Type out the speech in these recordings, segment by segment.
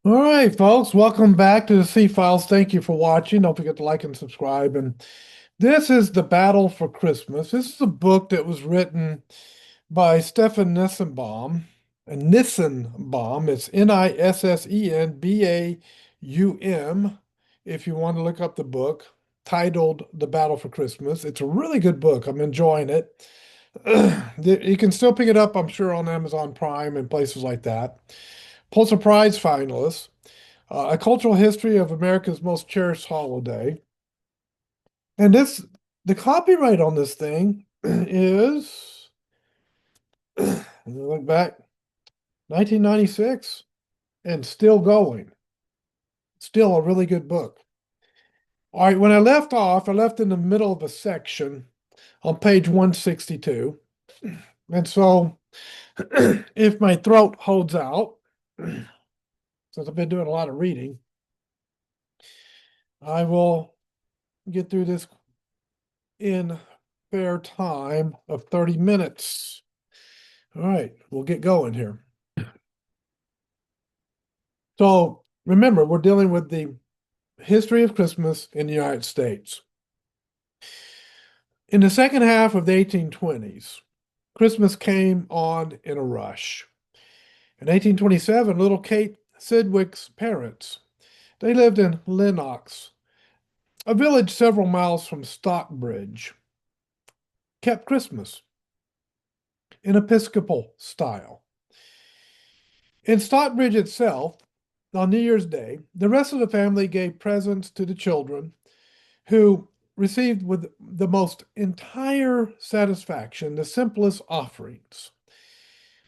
All right, folks, welcome back to the C Files. Thank you for watching. Don't forget to like and subscribe. And this is The Battle for Christmas. This is a book that was written by Stefan Nissenbaum. And Nissenbaum, it's Nissenbaum, if you want to look up the book, titled The Battle for Christmas. It's a really good book. I'm enjoying it. You can still pick it up, I'm sure, on Amazon Prime and places like that. Pulitzer Prize finalist. A Cultural History of America's Most Cherished Holiday. And the copyright on this thing is, look back, 1996 and still going. Still a really good book. All right, when I left off, I left in the middle of a section on page 162. And so if my throat holds out, since I've been doing a lot of reading, I will get through this in fair time of 30 minutes. All right, we'll get going here. So remember, we're dealing with the history of Christmas in the United States. In the second half of the 1820s, Christmas came on in a rush. In 1827, little Kate Sidgwick's parents, they lived in Lenox, a village several miles from Stockbridge, kept Christmas in Episcopal style. In Stockbridge itself, on New Year's Day, the rest of the family gave presents to the children who received with the most entire satisfaction the simplest offerings,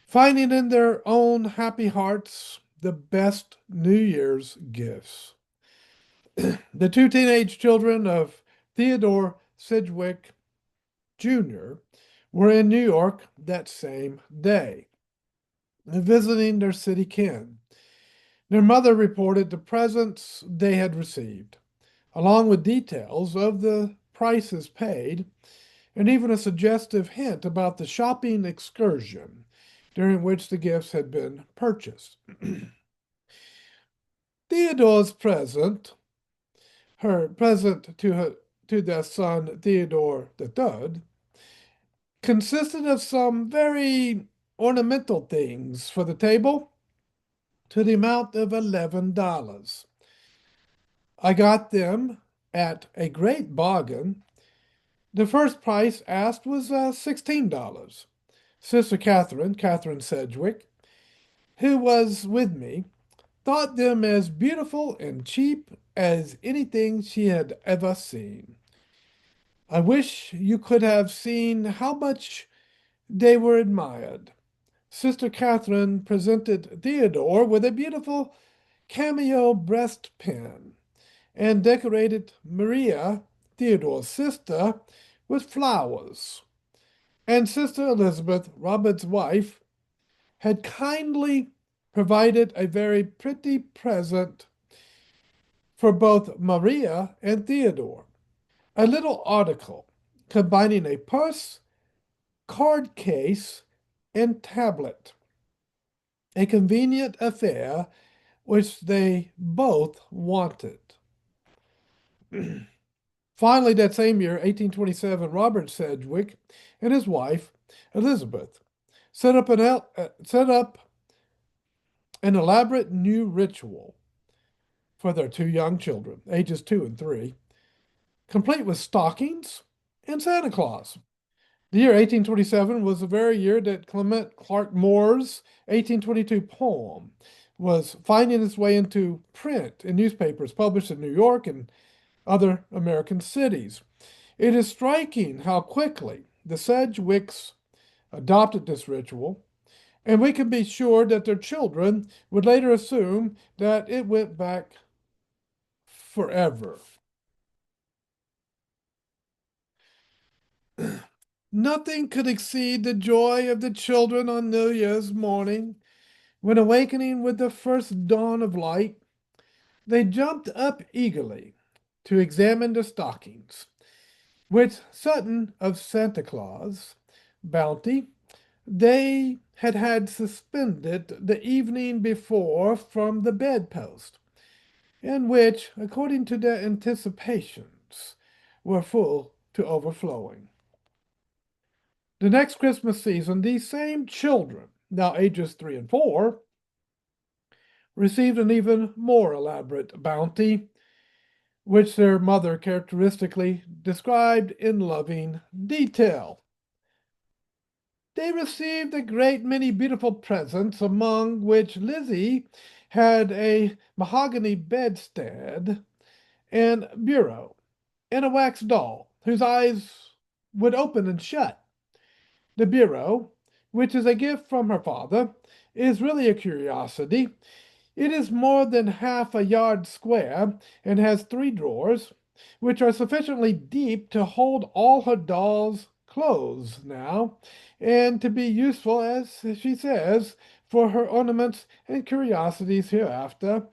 finding in their own happy hearts the best New Year's gifts. The two teenage children of Theodore Sidgwick Jr. were in New York that same day, visiting their city kin. Their mother reported the presents they had received, along with details of the prices paid, and even a suggestive hint about the shopping excursion during which the gifts had been purchased. Theodore's her present to their son Theodore III, consisted of some very ornamental things for the table to the amount of $11. I got them at a great bargain. The first price asked was $16. Sister Catherine Sedgwick, who was with me, thought them as beautiful and cheap as anything she had ever seen. I wish you could have seen how much they were admired. Sister Catherine presented Theodore with a beautiful cameo breastpin and decorated Maria, Theodore's sister, with flowers. And Sister Elizabeth, Robert's wife, had kindly provided a very pretty present for both Maria and Theodore. A little article combining a purse, card case, and tablet. A convenient affair which they both wanted. Finally, that same year, 1827, Robert Sedgwick and his wife, Elizabeth, set up an elaborate new ritual for their two young children, ages 2 and 3, complete with stockings and Santa Claus. The year 1827 was the very year that Clement Clarke Moore's 1822 poem was finding its way into print in newspapers published in New York and other American cities. It is striking how quickly the Sedgwicks adopted this ritual, and we can be sure that their children would later assume that it went back forever. Nothing could exceed the joy of the children on New Year's morning when awakening with the first dawn of light. They jumped up eagerly to examine the stockings, which Sutton of Santa Claus, Bounty, they had suspended the evening before from the bedpost, and which, according to their anticipations, were full to overflowing. The next Christmas season, these same children, now ages 3 and 4, received an even more elaborate bounty, which their mother characteristically described in loving detail. They received a great many beautiful presents, among which Lizzie had a mahogany bedstead and bureau, and a wax doll whose eyes would open and shut. The bureau, which is a gift from her father, is really a curiosity. It is more than half a yard square and has 3 drawers, which are sufficiently deep to hold all her doll's clothes now, and to be useful, as she says, for her ornaments and curiosities hereafter,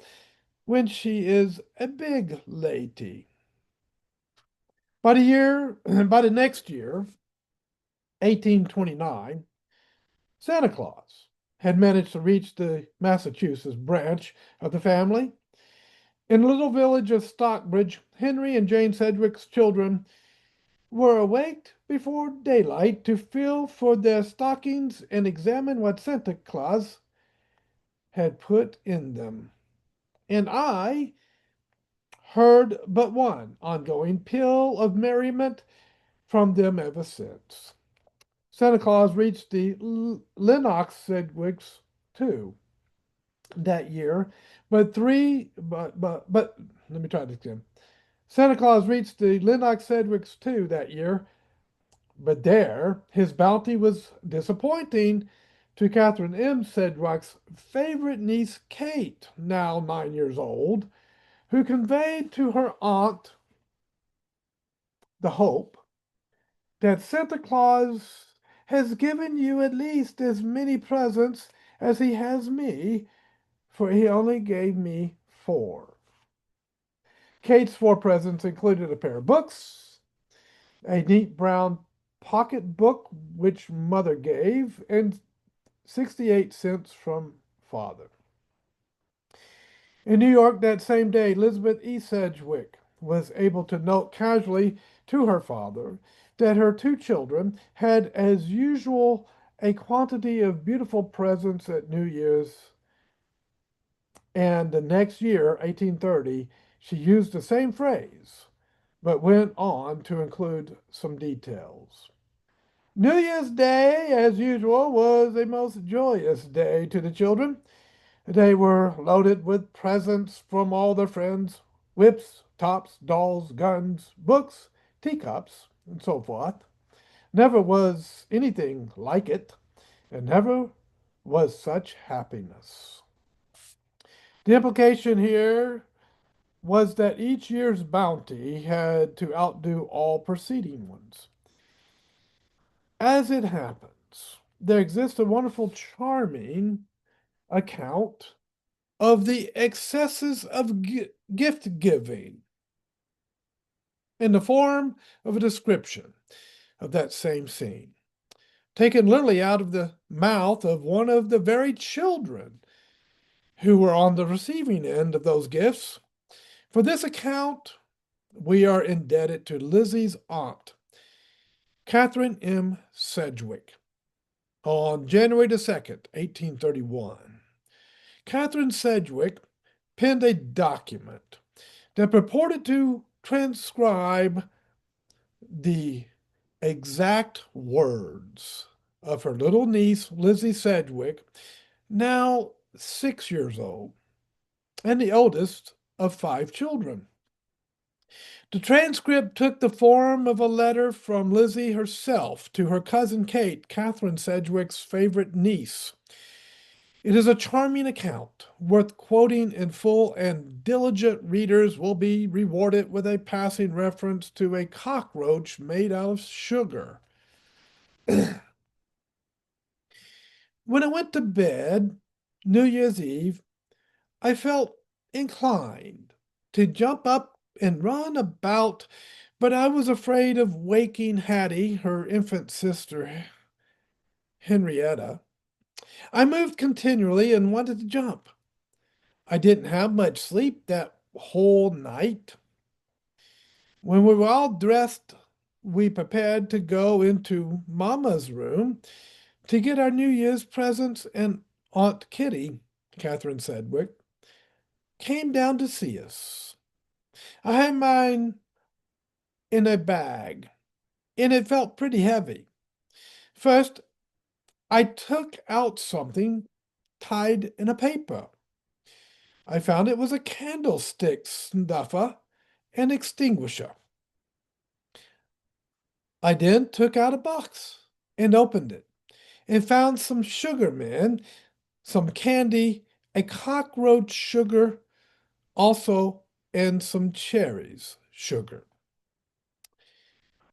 when she is a big lady. By the next year, 1829, Santa Claus had managed to reach the Massachusetts branch of the family. In the little village of Stockbridge, Henry and Jane Sedgwick's children were awaked before daylight to feel for their stockings and examine what Santa Claus had put in them. And I heard but one ongoing peal of merriment from them ever since. Santa Claus reached the Lennox Sedgwicks too that year, but let me try this again. Santa Claus reached the Lennox Sedgwicks too that year, but there his bounty was disappointing to Catherine M. Sedgwick's favorite niece Kate, now 9 years old, who conveyed to her aunt the hope that Santa Claus has given you at least as many presents as he has me, for he only gave me 4. Kate's 4 presents included a pair of books, a neat brown pocket book which mother gave, and 68 cents from father. In New York that same day, Elizabeth E. Sedgwick was able to note casually to her father that her 2 children had, as usual, a quantity of beautiful presents at New Year's, and the next year, 1830, she used the same phrase, but went on to include some details. New Year's Day, as usual, was a most joyous day to the children. They were loaded with presents from all their friends: whips, tops, dolls, guns, books, teacups, and so forth. Never was anything like it, and never was such happiness. The implication here was that each year's bounty had to outdo all preceding ones. As it happens, there exists a wonderful, charming account of the excesses of gift giving in the form of a description of that same scene, taken literally out of the mouth of one of the very children who were on the receiving end of those gifts. For this account, we are indebted to Lizzie's aunt, Catherine M. Sedgwick, on January the 2nd, 1831. Catherine Sedgwick penned a document that purported to transcribe the exact words of her little niece, Lizzie Sedgwick, now 6 years old, and the oldest of 5 children. The transcript took the form of a letter from Lizzie herself to her cousin Kate, Catherine Sedgwick's favorite niece. It is a charming account, worth quoting in full, and diligent readers will be rewarded with a passing reference to a cockroach made out of sugar. When I went to bed, New Year's Eve, I felt inclined to jump up and run about, but I was afraid of waking Hattie, her infant sister, Henrietta. I moved continually and wanted to jump. I didn't have much sleep that whole night. When we were all dressed, we prepared to go into Mama's room to get our New Year's presents, and Aunt Kitty, Catherine Sedgwick, came down to see us. I had mine in a bag, and it felt pretty heavy. First, I took out something tied in a paper. I found it was a candlestick snuffer and extinguisher. I then took out a box and opened it and found some sugar men, some candy, a cockroach sugar, also, and some cherries sugar.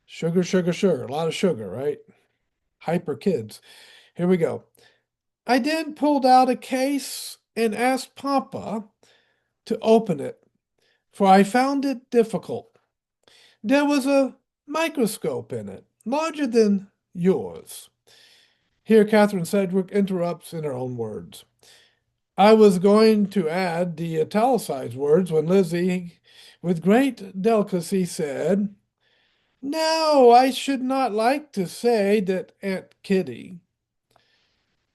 Sugar, sugar, sugar. A lot of sugar, right? Hyper kids. Here we go. I then pulled out a case and asked Papa to open it, for I found it difficult. There was a microscope in it, larger than yours. Here, Catherine Sedgwick interrupts in her own words. I was going to add the italicized words when Lizzie, with great delicacy, said, no, I should not like to say that Aunt Kitty.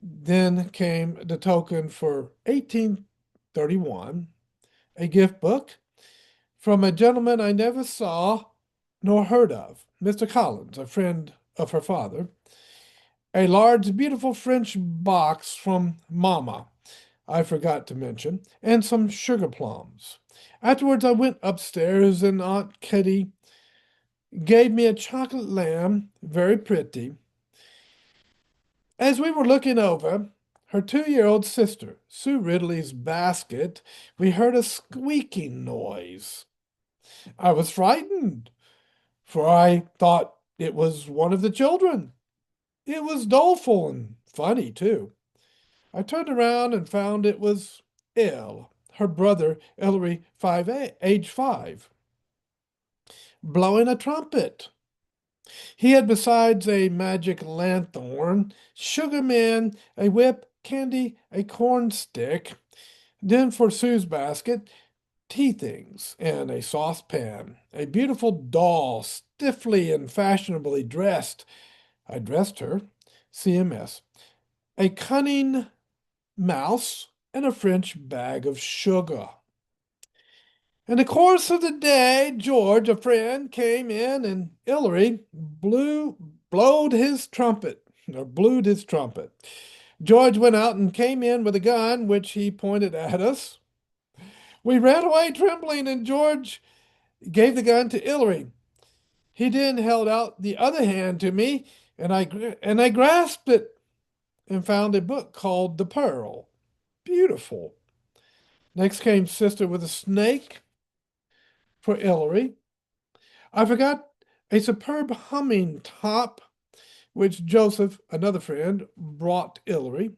Then came the token for 1831, a gift book from a gentleman I never saw nor heard of, Mr. Collins, a friend of her father, a large, beautiful French box from Mama, I forgot to mention, and some sugar plums. Afterwards, I went upstairs, and Aunt Kitty gave me a chocolate lamb, very pretty. As we were looking over her 2-year-old sister, Sue Ridley's basket, we heard a squeaking noise. I was frightened, for I thought it was one of the children. It was doleful and funny, too. I turned around and found it was Elle, her brother, Ellery, age 5, blowing a trumpet. He had, besides a magic lanthorn, sugar man, a whip, candy, a corn stick, then for Sue's basket, tea things, and a saucepan, a beautiful doll, stiffly and fashionably dressed. I dressed her, CMS, a cunning mouse, and a French bag of sugar. In the course of the day, George, a friend, came in, and Ellery blowed his trumpet, or blew his trumpet. George went out and came in with a gun, which he pointed at us. We ran away trembling, and George gave the gun to Ellery. He then held out the other hand to me, and I grasped it and found a book called The Pearl. Beautiful. Next came Sister with a Snake for Ellery. I forgot a superb humming top, which Joseph, another friend, brought Ellery.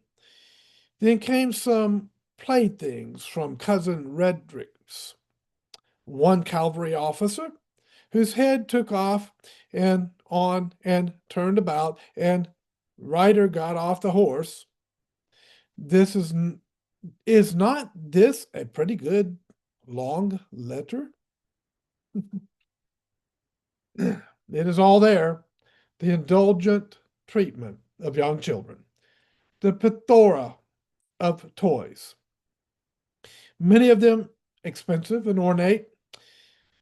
Then came some playthings from Cousin Redrick's. One cavalry officer, whose head took off and on and turned about, and rider got off the horse. This is not this a pretty good long letter? It is all there. The indulgent treatment of young children, the plethora of toys, many of them expensive and ornate,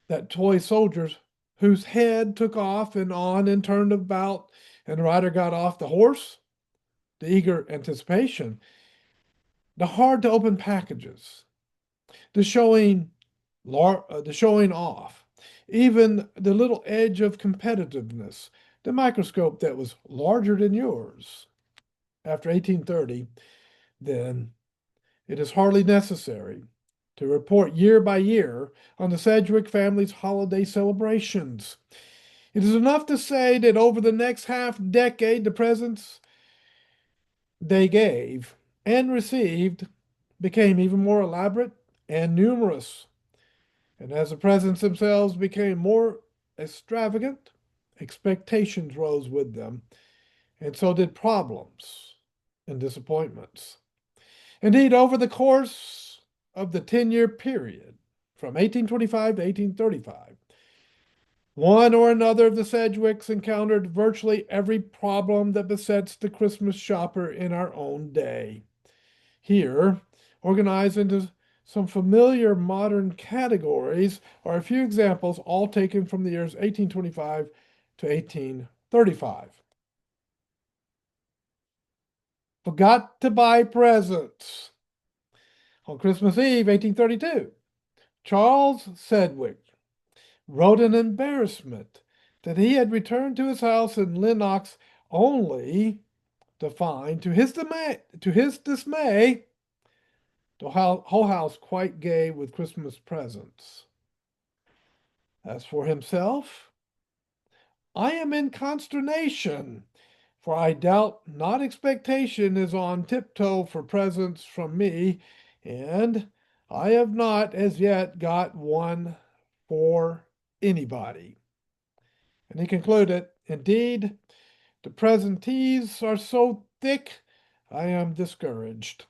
that toy soldiers whose head took off and on and turned about, and the rider got off the horse, the eager anticipation, the hard to open packages, the showing off, even the little edge of competitiveness, the microscope that was larger than yours. After 1830, then, it is hardly necessary to report year by year on the Sedgwick family's holiday celebrations. It is enough to say that over the next half decade, the presents they gave and received became even more elaborate and numerous. And as the presents themselves became more extravagant, expectations rose with them, and so did problems and disappointments. Indeed, over the course of the 10-year period from 1825 to 1835, one or another of the Sedgwicks encountered virtually every problem that besets the Christmas shopper in our own day. Here, organized into some familiar modern categories, are a few examples, all taken from the years 1825 to 1835. Forgot to buy presents. On Christmas Eve, 1832, Charles Sedgwick wrote an embarrassment that he had returned to his house in Lenox only to find, to his dismay, the whole house quite gay with Christmas presents. As for himself, I am in consternation, for I doubt not expectation is on tiptoe for presents from me, and I have not as yet got one for anybody. And he concluded, indeed, the presentees are so thick, I am discouraged.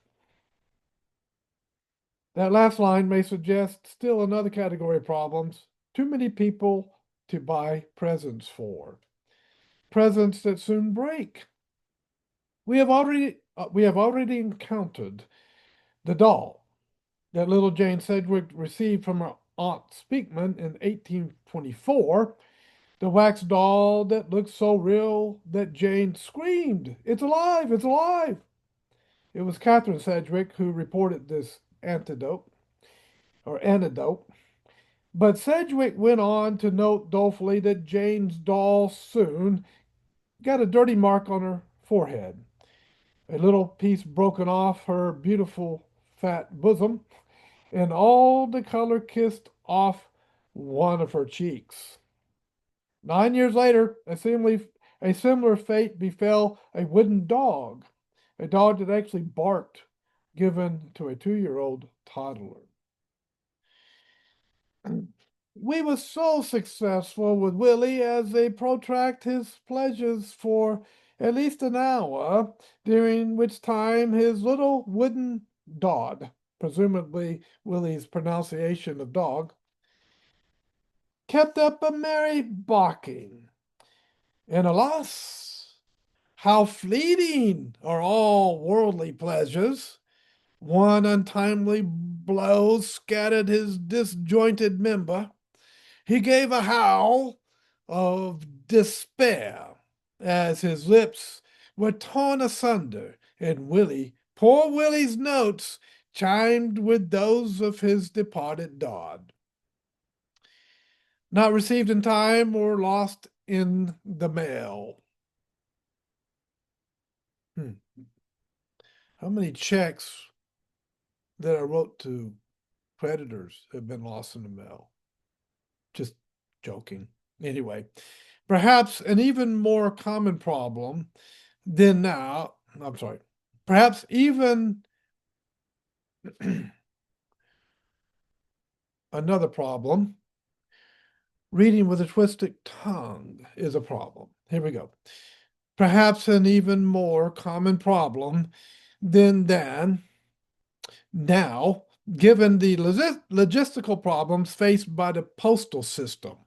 That last line may suggest still another category of problems. Too many people to buy presents for. Presents that soon break. We have already encountered the doll that little Jane Sedgwick received from her Aunt Speakman in 1824. The wax doll that looked so real that Jane screamed, "It's alive! It's alive!" It was Catherine Sedgwick who reported this anecdote. But Sedgwick went on to note dolefully that Jane's doll soon got a dirty mark on her forehead, a little piece broken off her beautiful fat bosom, and all the color kissed off one of her cheeks. 9 years later, a similar fate befell a wooden dog, a dog that actually barked, given to a 2-year-old toddler. We were so successful with Willie as they protract his pleasures for at least an hour, during which time his little wooden dog, presumably Willie's pronunciation of dog, kept up a merry barking. And alas, how fleeting are all worldly pleasures! One untimely blow scattered his disjointed member. He gave a howl of despair as his lips were torn asunder, and poor Willie's notes chimed with those of his departed dog. Not received in time or lost in the mail. How many checks that I wrote to creditors have been lost in the mail? Just joking. Anyway, perhaps an even more common problem than now, I'm sorry, perhaps even another problem, reading with a twisted tongue is a problem. Here we go. Perhaps an even more common problem than now, given the logistical problems faced by the postal system.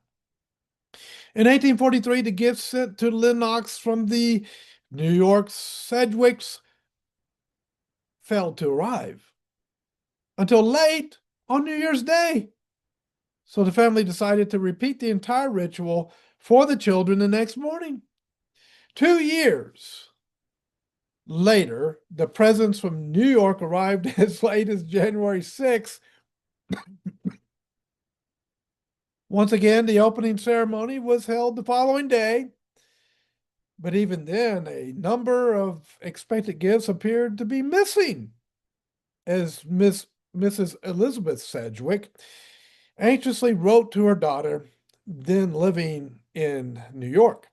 In 1843, the gifts sent to Lenox from the New York Sedgwicks failed to arrive until late on New Year's Day. So the family decided to repeat the entire ritual for the children the next morning. 2 years later, the presents from New York arrived as late as January 6th. Once again, the opening ceremony was held the following day, but even then, a number of expected gifts appeared to be missing, as Mrs. Elizabeth Sedgwick anxiously wrote to her daughter, then living in New York.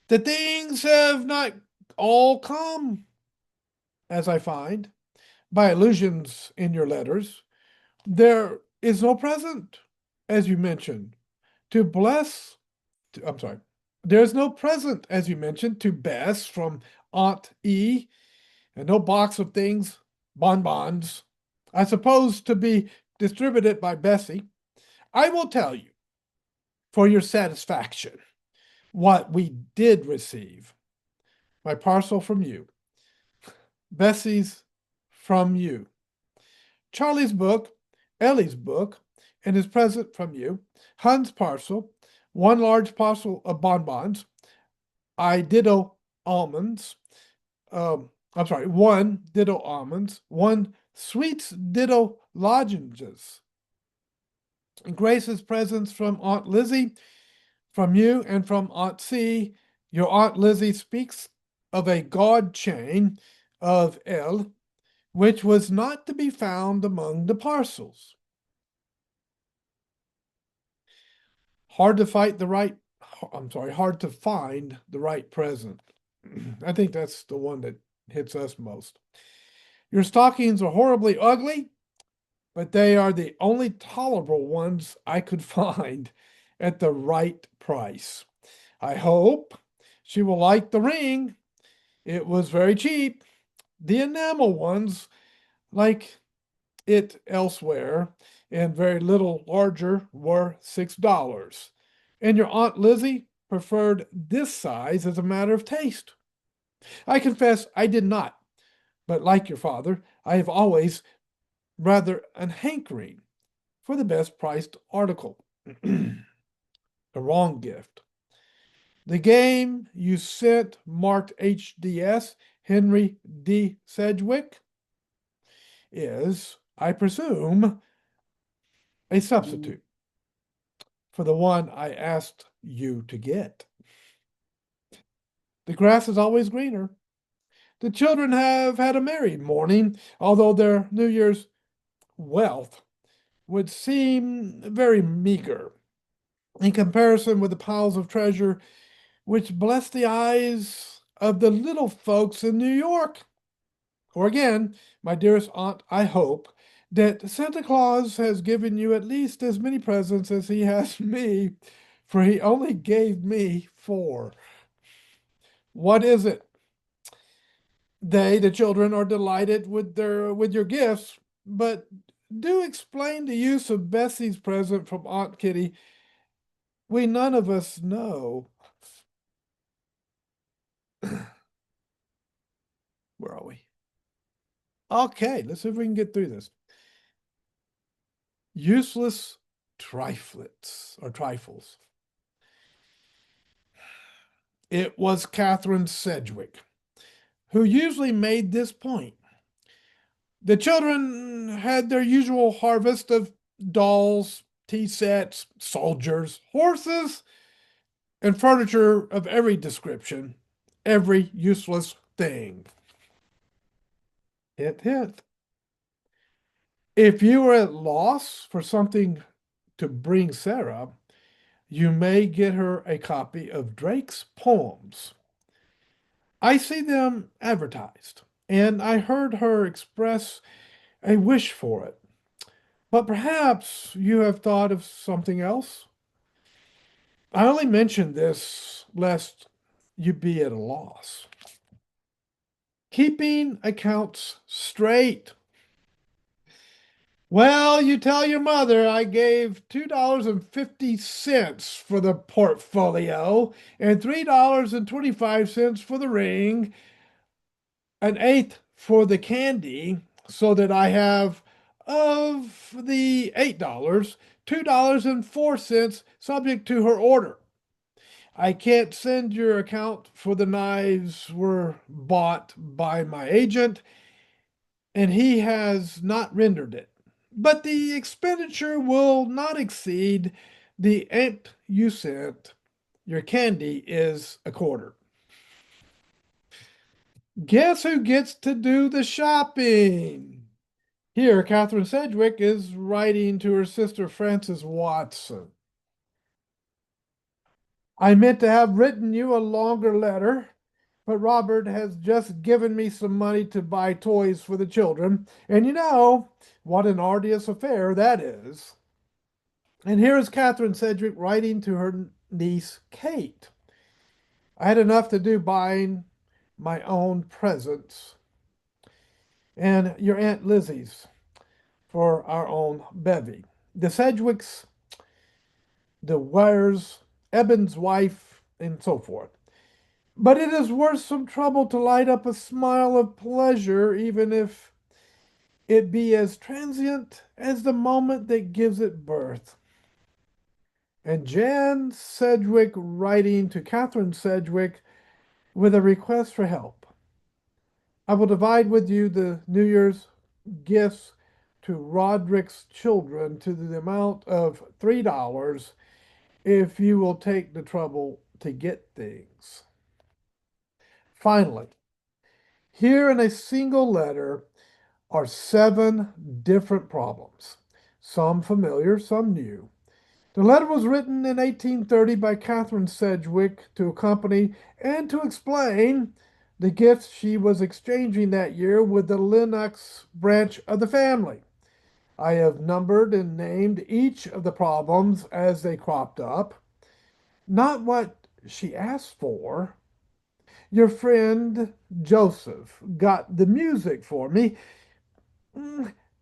The things have not all come, as I find, by allusions in your letters. There is no present, as you mentioned, to I'm sorry. There's no present, as you mentioned, to Bess from Aunt E, and no box of things, bonbons, I suppose to be distributed by Bessie. I will tell you, for your satisfaction, what we did receive. My parcel from you, Bessie's from you, Charlie's book, Ellie's book, and his present from you, Hun's parcel, one large parcel of bonbons, I ditto almonds, I'm sorry, one ditto almonds, one sweets ditto lozenges, and Grace's presents from Aunt Lizzie, from you, and from Aunt C. Your Aunt Lizzie speaks of a god chain of L, which was not to be found among the parcels. Hard to fight the right, I'm sorry, hard to find the right present. I think that's the one that hits us most. Your stockings are horribly ugly, but they are the only tolerable ones I could find at the right price. I hope she will like the ring. It was very cheap. The enamel ones, like it elsewhere, and very little larger, were $6. And your Aunt Lizzie preferred this size as a matter of taste. I confess I did not, but like your father, I have always rather an hankering for the best priced article. The wrong gift. The game you sent marked HDS Henry D. Sedgwick is, I presume, a substitute for the one I asked you to get. The grass is always greener. The children have had a merry morning, although their New Year's wealth would seem very meager in comparison with the piles of treasure which bless the eyes of the little folks in New York. Or again, my dearest aunt, I hope that Santa Claus has given you at least as many presents as he has me, for he only gave me 4. What is it? They, the children, are delighted with your gifts, but do explain the use of Bessie's present from Aunt Kitty. We none of us know. Where are we? Okay, let's see if we can get through this. Useless triflets or trifles. It was Catherine Sedgwick who usually made this point. The children had their usual harvest of dolls, tea sets, soldiers, horses, and furniture of every description, every useless thing. Hint, hint. If you are at loss for something to bring Sarah, you may get her a copy of Drake's poems. I see them advertised, and I heard her express a wish for it. But perhaps you have thought of something else? I only mention this lest you be at a loss. Keeping accounts straight. Well, you tell your mother I gave $2.50 for the portfolio and $3.25 for the ring, an eighth for the candy, so that I have of the $8, $2.04 subject to her order. I can't send your account for the knives were bought by my agent, and he has not rendered it. But the expenditure will not exceed the amp you sent. Your candy is a quarter. Guess who gets to do the shopping? Here, Catherine Sedgwick is writing to her sister Frances Watson. I meant to have written you a longer letter, but Robert has just given me some money to buy toys for the children, and you know what an arduous affair that is. And here is Catherine Sedgwick writing to her niece Kate. I had enough to do buying my own presents and your Aunt Lizzie's for our own bevy. The Sedgwicks, the Wares, Eben's wife, and so forth. But it is worth some trouble to light up a smile of pleasure, even if it be as transient as the moment that gives it birth. And Jan Sedgwick writing to Catherine Sedgwick with a request for help. I will divide with you the New Year's gifts to Roderick's children to the amount of $3 if you will take the trouble to get things. Finally, here in a single letter are 7 different problems, some familiar, some new. The letter was written in 1830 by Catherine Sedgwick to accompany and to explain the gifts she was exchanging that year with the Lennox branch of the family. I have numbered and named each of the problems as they cropped up, not what she asked for. Your friend Joseph got the music for me,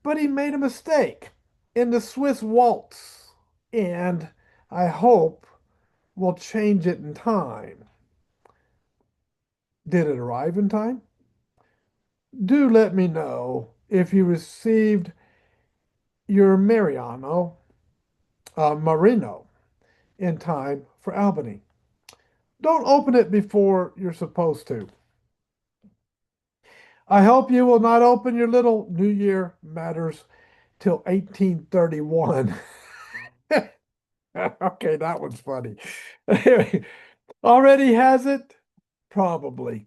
but he made a mistake in the Swiss waltz, and I hope will change it in time. Did it arrive in time? Do let me know if you received your Marino in time for Albany. Don't open it before you're supposed to. I hope you will not open your little New Year matters till 1831. Okay, that one's funny. Already has it? Probably.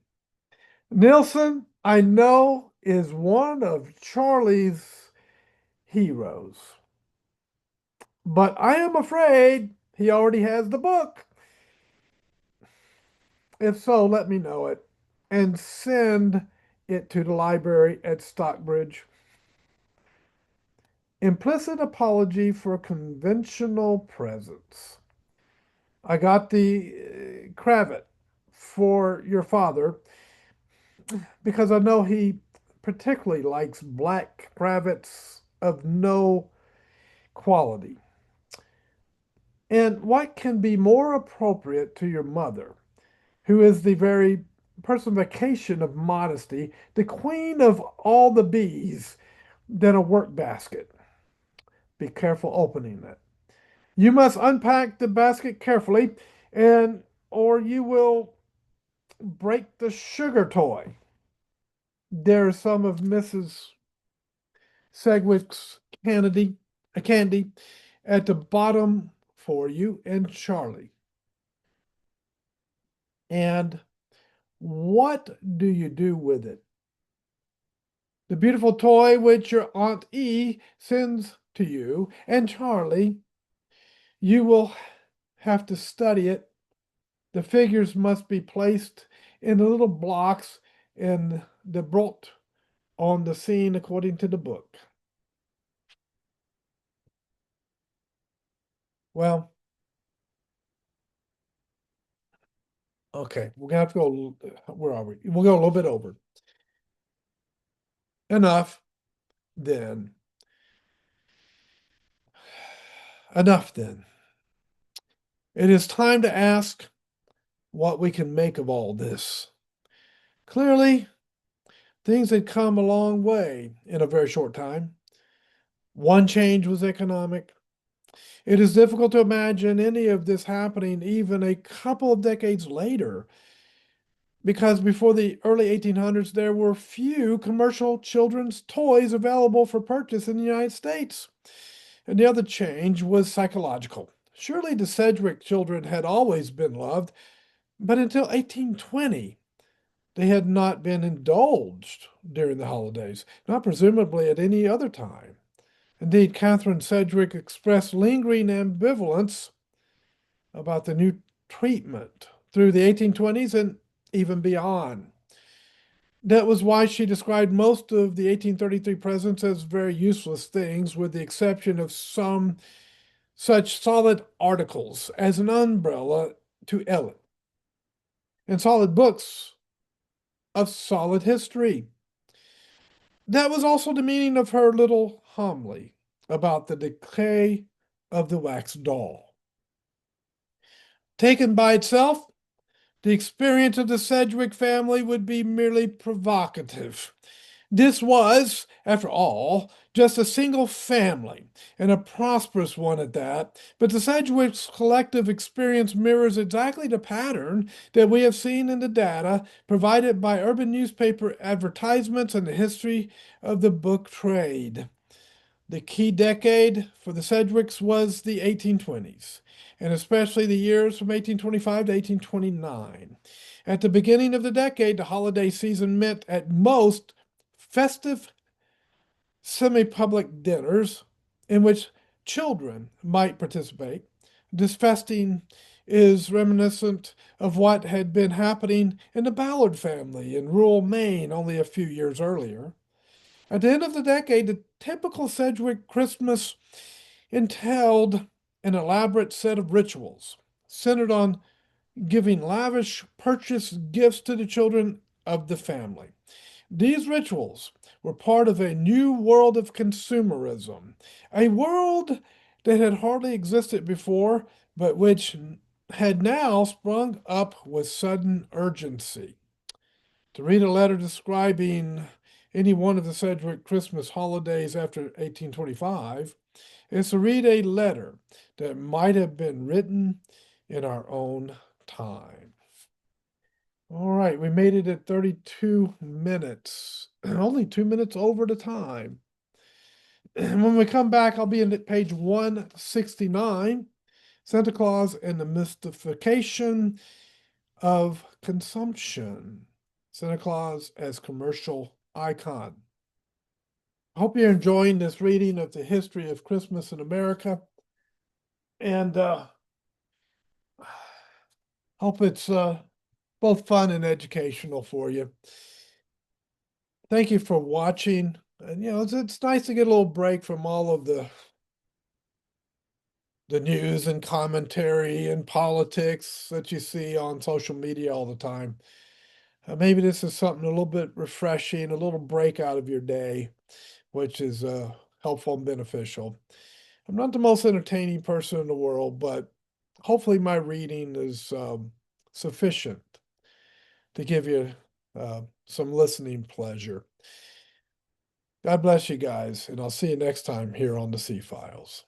Nilsson, I know, is one of Charlie's heroes, but I am afraid he already has the book. If so, let me know it and send it to the library at Stockbridge. Implicit apology for conventional presents. I got the cravat for your father because I know he particularly likes black cravats of no quality. And what can be more appropriate to your mother, who is the very personification of modesty, the queen of all the bees, than a work basket? Be careful opening it. You must unpack the basket carefully, and or you will break the sugar toy. There's some of Mrs. Sedgwick's candy at the bottom for you and Charlie. And what do you do with it? The beautiful toy which your Aunt E sends to you and Charlie, you will have to study it. The figures must be placed in the little blocks and the brought on the scene according to the book. Well, okay, we're gonna have to go. Where are we? We'll go a little bit over. Enough, then. Enough, then. It is time to ask what we can make of all this. Clearly, things had come a long way in a very short time. One change was economic. It is difficult to imagine any of this happening even a couple of decades later, because before the early 1800s, there were few commercial children's toys available for purchase in the United States. And the other change was psychological. Surely the Sedgwick children had always been loved, but until 1820, they had not been indulged during the holidays, not presumably at any other time. Indeed, Catherine Sedgwick expressed lingering ambivalence about the new treatment through the 1820s and even beyond. That was why she described most of the 1833 presents as very useless things, with the exception of some such solid articles as an umbrella to Ellen, and solid books of solid history. That was also the meaning of her little homily about the decay of the wax doll. Taken by itself, the experience of the Sedgwick family would be merely provocative. This was, after all, just a single family, and a prosperous one at that, but the Sedgwick's collective experience mirrors exactly the pattern that we have seen in the data provided by urban newspaper advertisements and the history of the book trade. The key decade for the Sedgwicks was the 1820s, and especially the years from 1825 to 1829. At the beginning of the decade, the holiday season meant at most festive semi-public dinners in which children might participate. This festing is reminiscent of what had been happening in the Ballard family in rural Maine only a few years earlier. At the end of the decade, the typical Sedgwick Christmas entailed an elaborate set of rituals centered on giving lavish purchase gifts to the children of the family. These rituals were part of a new world of consumerism, a world that had hardly existed before, but which had now sprung up with sudden urgency. To read a letter describing any one of the Sedgwick Christmas holidays after 1825 is to read a letter that might have been written in our own time. All right, we made it at 32 minutes, only 2 minutes over the time. And when we come back, I'll be in at page 169, Santa Claus and the Mystification of Consumption, Santa Claus as Commercial Icon. I hope you're enjoying this reading of the history of Christmas in America, and hope it's both fun and educational for you. Thank you for watching. And it's nice to get a little break from all of the news and commentary and politics that you see on social media all the time. Maybe this is something a little bit refreshing, a little break out of your day, which is helpful and beneficial. I'm not the most entertaining person in the world, but hopefully my reading is sufficient to give you some listening pleasure. God bless you guys, and I'll see you next time here on the C Files.